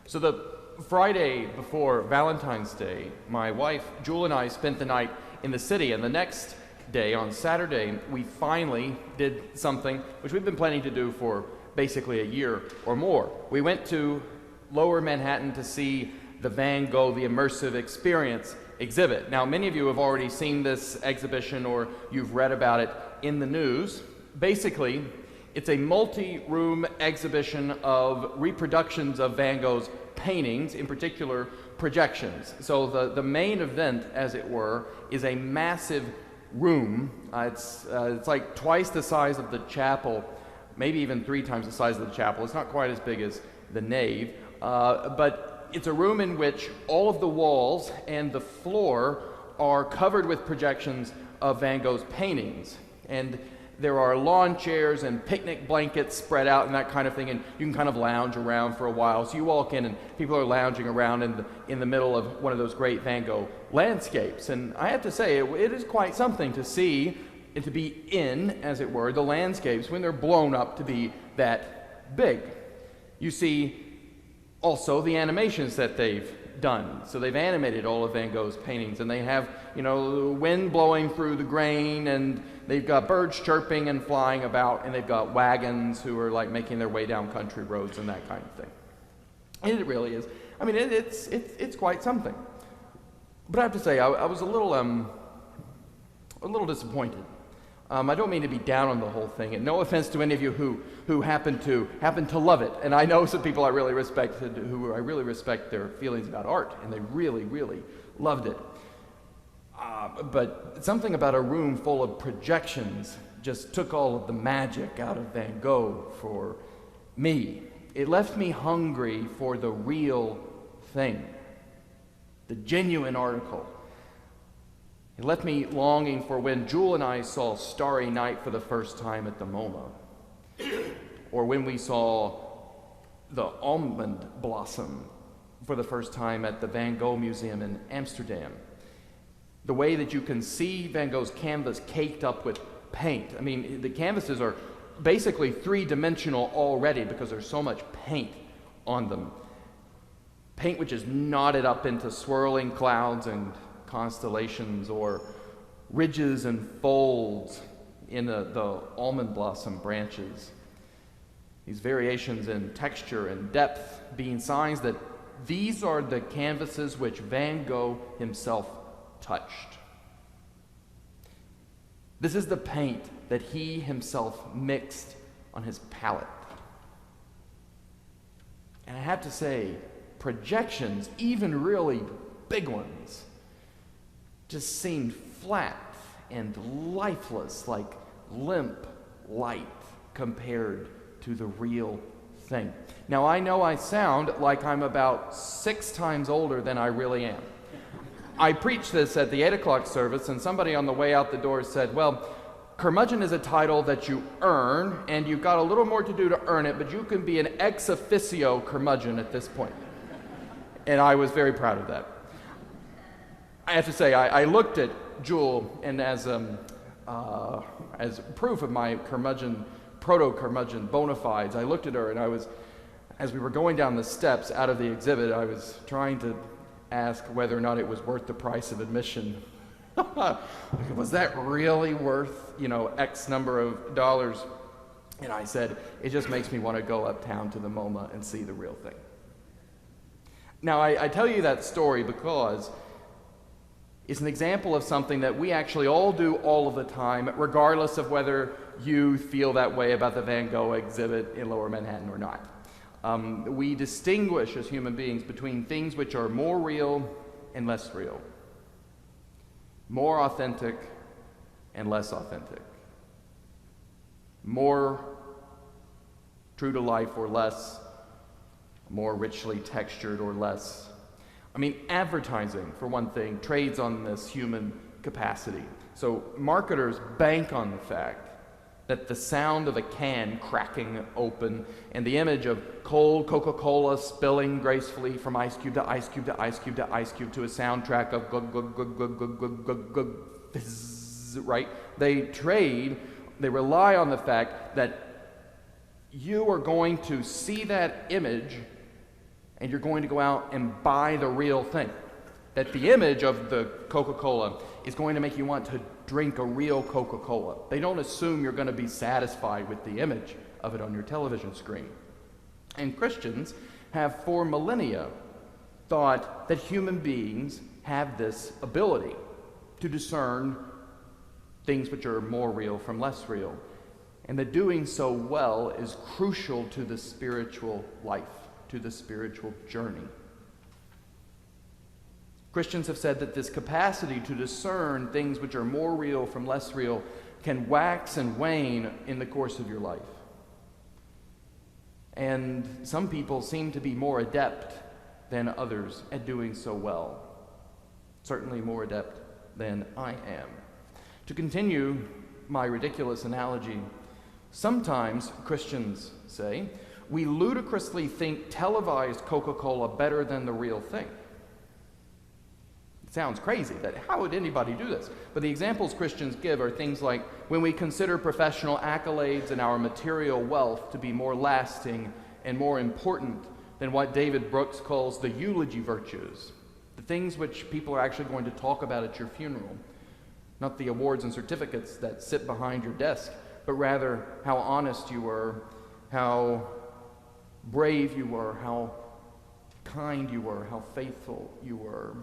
So the Friday before Valentine's Day, my wife, Jewel, and I spent the night in the city, and the next day, on Saturday, we finally did something which we've been planning to do for basically a year or more. We went to Lower Manhattan to see the Van Gogh, the Immersive Experience exhibit. Now, many of you have already seen this exhibition or you've read about it in the news. Basically, it's a multi-room exhibition of reproductions of Van Gogh's paintings, in particular projections. So the main event, as it were, is a massive room. It's like twice the size of the chapel, maybe even 3 times the size of the chapel. It's not quite as big as the nave, but it's a room in which all of the walls and the floor are covered with projections of Van Gogh's paintings. And there are lawn chairs and picnic blankets spread out and that kind of thing, and you can kind of lounge around for a while. So you walk in and people are lounging around in the middle of one of those great Van Gogh landscapes. And I have to say, it is quite something to see and to be in, as it were, the landscapes when they're blown up to be that big. You see also the animations that they've done. So they've animated all of Van Gogh's paintings, and they have, wind blowing through the grain, and they've got birds chirping and flying about, and they've got wagons who are like making their way down country roads and that kind of thing. And it really is. I mean, it's quite something. But I have to say, I was a little disappointed. I don't mean to be down on the whole thing, and no offense to any of you who happen to love it. And I know some people I really respect who I really respect their feelings about art, and they really, really loved it. But something about a room full of projections just took all of the magic out of Van Gogh for me. It left me hungry for the real thing, the genuine article. It left me longing for when Jewel and I saw Starry Night for the first time at the MoMA, or when we saw the almond blossom for the first time at the Van Gogh Museum in Amsterdam. The way that you can see Van Gogh's canvas caked up with paint. I mean, the canvases are basically 3-dimensional already because there's so much paint on them. Paint which is knotted up into swirling clouds and constellations, or ridges and folds in the almond blossom branches. These variations in texture and depth being signs that these are the canvases which Van Gogh himself touched. This is the paint that he himself mixed on his palette. And I have to say, projections, even really big ones, just seemed flat and lifeless, like limp light compared to the real thing. Now, I know I sound like I'm about 6 times older than I really am. I preached this at the 8 o'clock service, and somebody on the way out the door said, well, curmudgeon is a title that you earn, and you've got a little more to do to earn it, but you can be an ex officio curmudgeon at this point. And I was very proud of that. I have to say, I looked at Jewel, and as proof of my proto-curmudgeon bona fides, I looked at her, and as we were going down the steps out of the exhibit, I was trying to ask whether or not it was worth the price of admission. Was that really worth, X number of dollars? And I said, it just makes me want to go uptown to the MoMA and see the real thing. Now, I tell you that story because it's an example of something that we actually all do all of the time, regardless of whether you feel that way about the Van Gogh exhibit in Lower Manhattan or not. We distinguish as human beings between things which are more real and less real, more authentic and less authentic, more true to life or less, more richly textured or less. I mean, advertising, for one thing, trades on this human capacity. So marketers bank on the fact that the sound of a can cracking open and the image of cold Coca-Cola spilling gracefully from ice cube to ice cube to ice cube to ice cube to a soundtrack of glug, glug, glug, glug, glug, glug, glug, glug, fizz, right? They rely on the fact that you are going to see that image and you're going to go out and buy the real thing. That the image of the Coca-Cola is going to make you want to drink a real Coca-Cola. They don't assume you're going to be satisfied with the image of it on your television screen. And Christians have for millennia thought that human beings have this ability to discern things which are more real from less real, and that doing so well is crucial to the spiritual life, to the spiritual journey. Christians have said that this capacity to discern things which are more real from less real can wax and wane in the course of your life. And some people seem to be more adept than others at doing so well. Certainly more adept than I am. To continue my ridiculous analogy, sometimes Christians say, we ludicrously think televised Coca-Cola better than the real thing. It sounds crazy that how would anybody do this? But the examples Christians give are things like when we consider professional accolades and our material wealth to be more lasting and more important than what David Brooks calls the eulogy virtues, the things which people are actually going to talk about at your funeral, not the awards and certificates that sit behind your desk, but rather how honest you were, how brave you were, how kind you were, how faithful you were.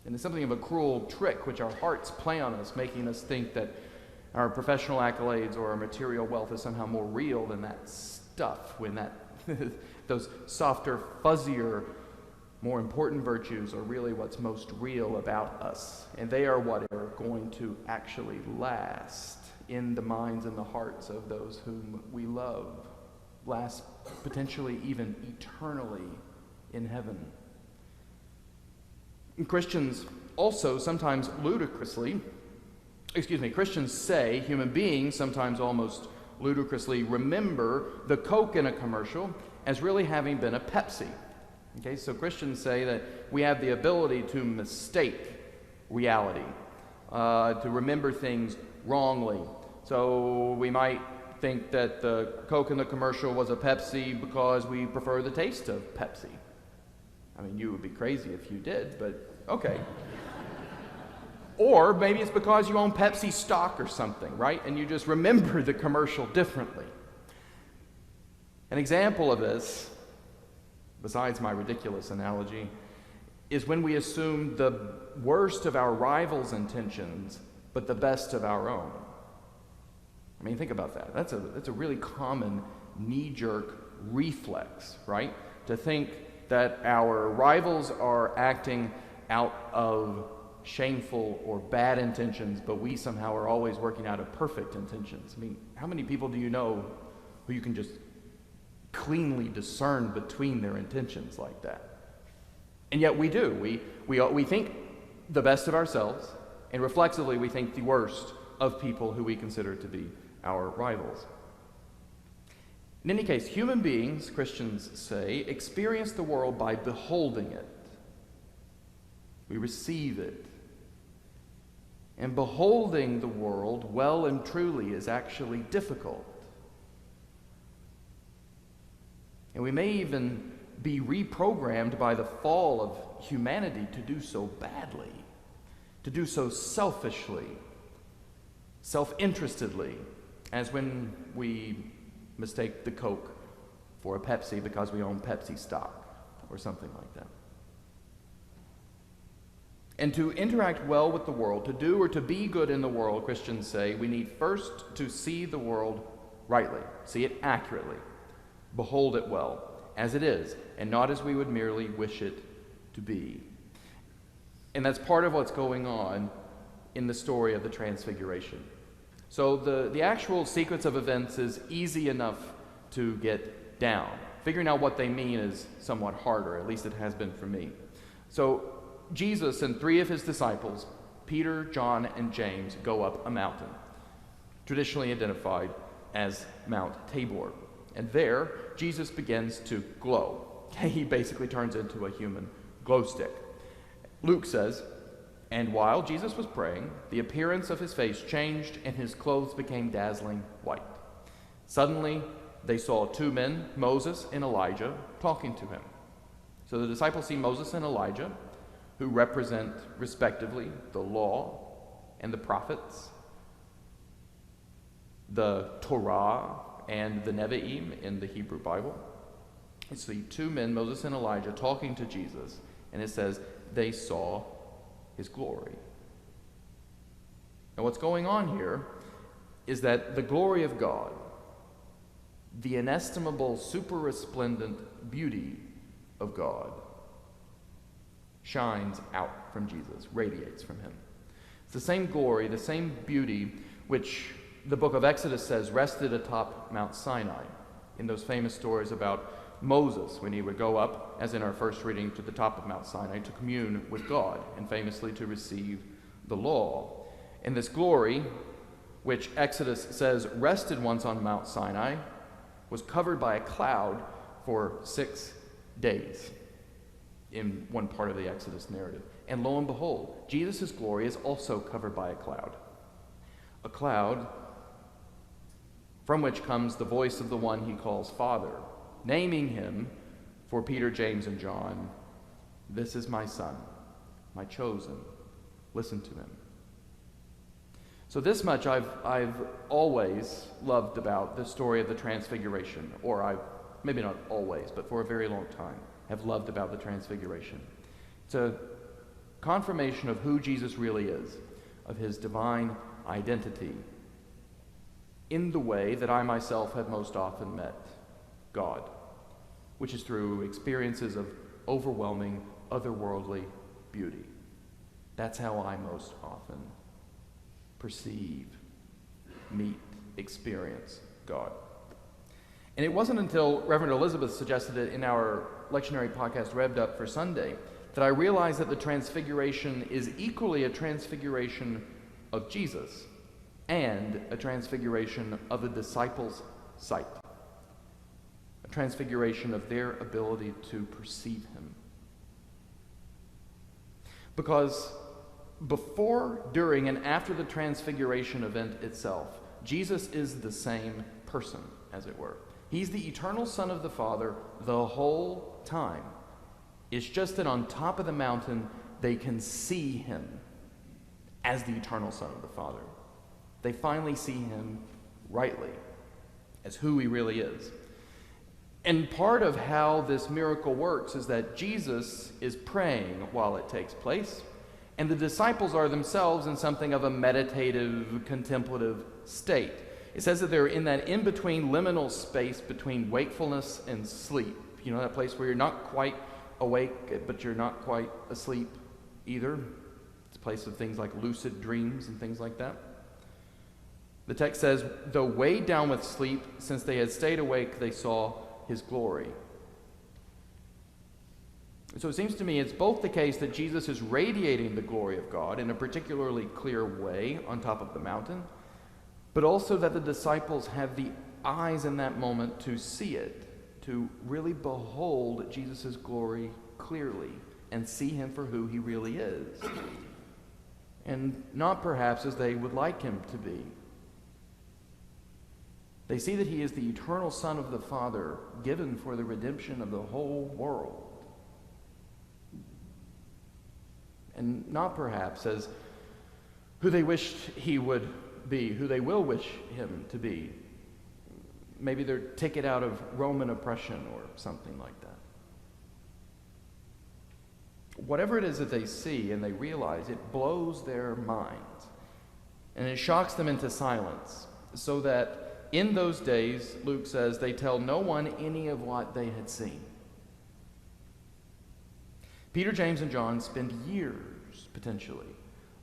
And it's something of a cruel trick which our hearts play on us, making us think that our professional accolades or our material wealth is somehow more real than that stuff, when that those softer, fuzzier, more important virtues are really what's most real about us. And they are what are going to actually last in the minds and the hearts of those whom we love, last potentially even eternally in heaven. Christians also sometimes Christians say, human beings sometimes almost ludicrously remember the Coke in a commercial as really having been a Pepsi. Okay, so Christians say that we have the ability to mistake reality, to remember things wrongly. So we might think that the Coke in the commercial was a Pepsi because we prefer the taste of Pepsi. I mean, you would be crazy if you did, but okay. Or maybe it's because you own Pepsi stock or something, right? And you just remember the commercial differently. An example of this, besides my ridiculous analogy, is when we assume the worst of our rivals' intentions, but the best of our own. I mean, think about that. That's a really common knee-jerk reflex, right? To think that our rivals are acting out of shameful or bad intentions, but we somehow are always working out of perfect intentions. I mean, how many people do you know who you can just cleanly discern between their intentions like that? And yet we do. We think the best of ourselves, and reflexively we think the worst of people who we consider to be our rivals. In any case, human beings, Christians say, experience the world by beholding it. We receive it. And beholding the world well and truly is actually difficult. And we may even be reprogrammed by the fall of humanity to do so badly, to do so selfishly, self-interestedly, as when we mistake the Coke for a Pepsi because we own Pepsi stock or something like that. And to interact well with the world, to do or to be good in the world, Christians say, we need first to see the world rightly, see it accurately, behold it well, as it is, and not as we would merely wish it to be. And that's part of what's going on in the story of the Transfiguration. So the actual sequence of events is easy enough to get down. Figuring out what they mean is somewhat harder, at least it has been for me. So Jesus and three of his disciples, Peter, John, and James, go up a mountain, traditionally identified as Mount Tabor. And there, Jesus begins to glow. He basically turns into a human glow stick. Luke says, "And while Jesus was praying, the appearance of his face changed, and his clothes became dazzling white. Suddenly, they saw two men, Moses and Elijah, talking to him. So the disciples see Moses and Elijah, who represent, respectively, the law and the prophets, the Torah and the Nevi'im in the Hebrew Bible. You see two men, Moses and Elijah, talking to Jesus, and it says they saw his glory. And what's going on here is that the glory of God, the inestimable, super resplendent beauty of God, shines out from Jesus, radiates from him. It's the same glory, the same beauty which the book of Exodus says rested atop Mount Sinai in those famous stories about Moses when he would go up, as in our first reading, to the top of Mount Sinai to commune with God and famously to receive the law. And this glory, which Exodus says rested once on Mount Sinai, was covered by a cloud for 6 days in one part of the Exodus narrative. And lo and behold, Jesus' glory is also covered by a cloud from which comes the voice of the one he calls Father, naming him for Peter, James, and John, "This is my Son, my chosen. Listen to him." So this much I've always loved about the story of the Transfiguration, or maybe not always, but for a very long time, have loved about the Transfiguration. It's a confirmation of who Jesus really is, of his divine identity, in the way that I myself have most often met God, which is through experiences of overwhelming, otherworldly beauty. That's how I most often perceive, meet, experience God. And it wasn't until Reverend Elizabeth suggested it in our lectionary podcast, Revved Up for Sunday, that I realized that the Transfiguration is equally a transfiguration of Jesus and a transfiguration of the disciples' sight, a transfiguration of their ability to perceive him. Because before, during, and after the Transfiguration event itself, Jesus is the same person, as it were. He's the eternal Son of the Father the whole time. It's just that on top of the mountain, they can see him as the eternal Son of the Father. They finally see him rightly as who he really is. And part of how this miracle works is that Jesus is praying while it takes place, and the disciples are themselves in something of a meditative, contemplative state. It says that they're in that in-between liminal space between wakefulness and sleep. You know, that place where you're not quite awake, but you're not quite asleep either. It's a place of things like lucid dreams and things like that. The text says, though weighed down with sleep, since they had stayed awake, they saw his glory. So it seems to me it's both the case that Jesus is radiating the glory of God in a particularly clear way on top of the mountain, but also that the disciples have the eyes in that moment to see it, to really behold Jesus' glory clearly and see him for who he really is, and not perhaps as they would like him to be. They see that he is the eternal Son of the Father, given for the redemption of the whole world. And not perhaps as who they wished he would be, who they will wish him to be. Maybe their ticket out of Roman oppression or something like that. Whatever it is that they see and they realize, it blows their minds. And it shocks them into silence, so that in those days, Luke says, they tell no one any of what they had seen. Peter, James, and John spend years, potentially,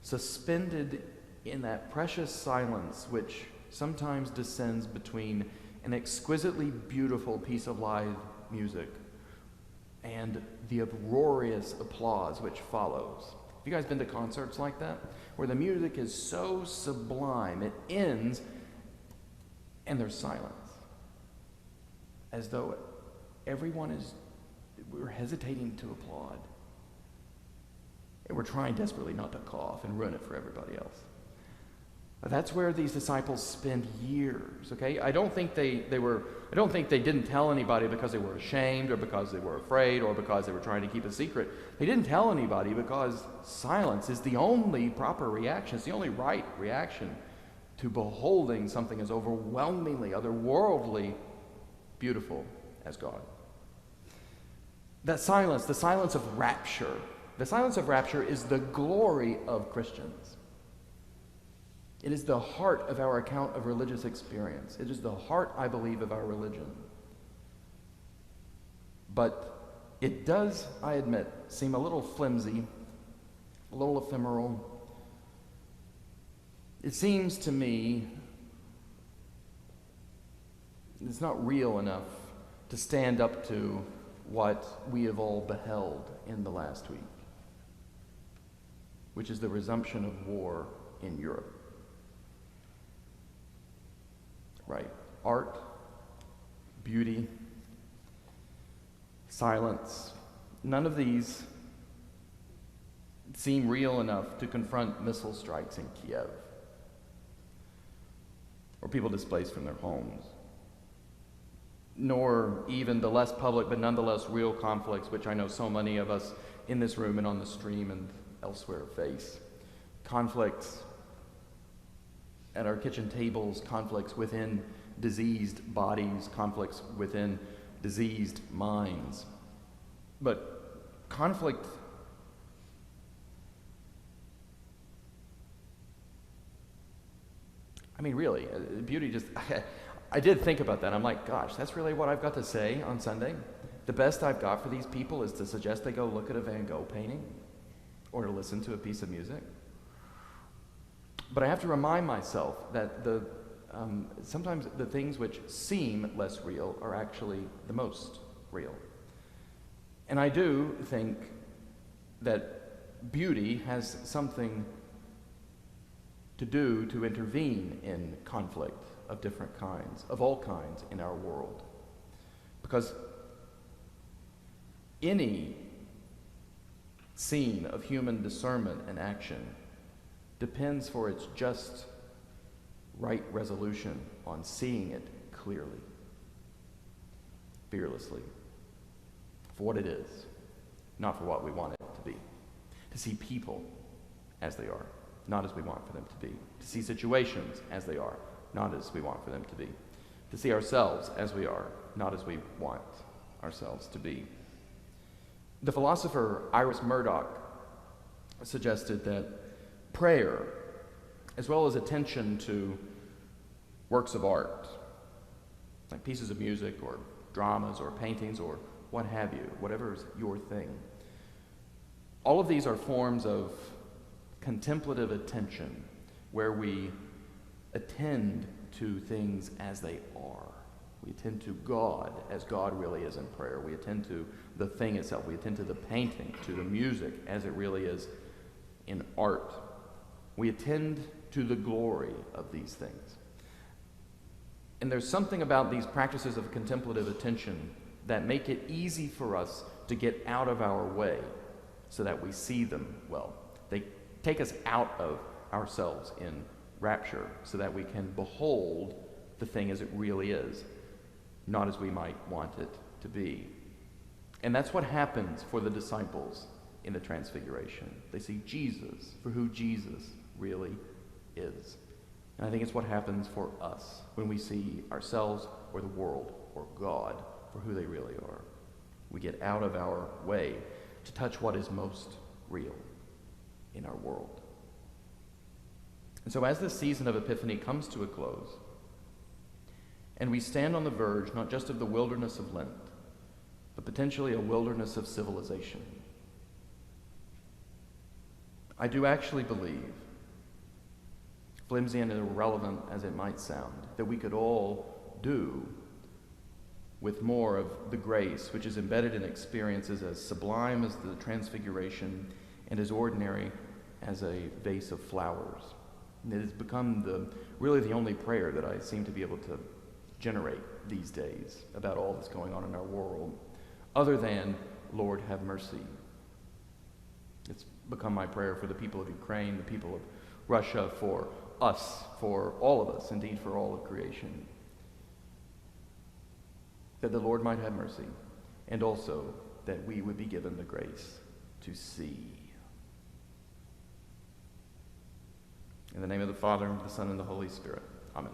suspended in that precious silence which sometimes descends between an exquisitely beautiful piece of live music and the uproarious applause which follows. Have you guys been to concerts like that? Where the music is so sublime, it ends and there's silence. As though we're hesitating to applaud. And we're trying desperately not to cough and ruin it for everybody else. That's where these disciples spend years, okay? I don't think they didn't tell anybody because they were ashamed or because they were afraid or because they were trying to keep a secret. They didn't tell anybody because silence is the only proper reaction. It's the only right reaction to beholding something as overwhelmingly, otherworldly beautiful as God. That silence, the silence of rapture, is the glory of Christians. It is the heart of our account of religious experience. It is the heart, I believe, of our religion. But it does, I admit, seem a little flimsy, a little ephemeral. It seems to me it's not real enough to stand up to what we have all beheld in the last week, which is the resumption of war in Europe. Right? Art, beauty, silence, none of these seem real enough to confront missile strikes in Kiev or people displaced from their homes, nor even the less public but nonetheless real conflicts which I know so many of us in this room and on the stream and elsewhere face. Conflicts at our kitchen tables, conflicts within diseased bodies, conflicts within diseased minds. But conflict really, beauty just, I did think about that. I'm like, gosh, that's really what I've got to say on Sunday? The best I've got for these people is to suggest they go look at a Van Gogh painting or to listen to a piece of music? But I have to remind myself that sometimes the things which seem less real are actually the most real. And I do think that beauty has something to do to intervene in conflict of different kinds, of all kinds in our world. Because any scene of human discernment and action depends for its just right resolution on seeing it clearly, fearlessly, for what it is, not for what we want it to be. To see people as they are, not as we want for them to be. To see situations as they are, not as we want for them to be. To see ourselves as we are, not as we want ourselves to be. The philosopher Iris Murdoch suggested that prayer, as well as attention to works of art, like pieces of music or dramas or paintings or what have you, whatever's your thing, all of these are forms of contemplative attention where we attend to things as they are. We attend to God as God really is in prayer. We attend to the thing itself. We attend to the painting, to the music as it really is in art. We attend to the glory of these things. And there's something about these practices of contemplative attention that make it easy for us to get out of our way so that we see them well. They take us out of ourselves in rapture so that we can behold the thing as it really is, not as we might want it to be. And that's what happens for the disciples in the Transfiguration. They see Jesus for who Jesus really is. And I think it's what happens for us when we see ourselves or the world or God for who they really are. We get out of our way to touch what is most real in our world. And so as this season of Epiphany comes to a close, and we stand on the verge not just of the wilderness of Lent, but potentially a wilderness of civilization, I do actually believe, flimsy and irrelevant as it might sound, that we could all do with more of the grace which is embedded in experiences as sublime as the Transfiguration and as ordinary as a vase of flowers. And it has become really the only prayer that I seem to be able to generate these days about all that's going on in our world, other than, Lord, have mercy. It's become my prayer for the people of Ukraine, the people of Russia, for us, for all of us, indeed for all of creation, that the Lord might have mercy, and also that we would be given the grace to see. In the name of the Father, and the Son, and the Holy Spirit. Amen.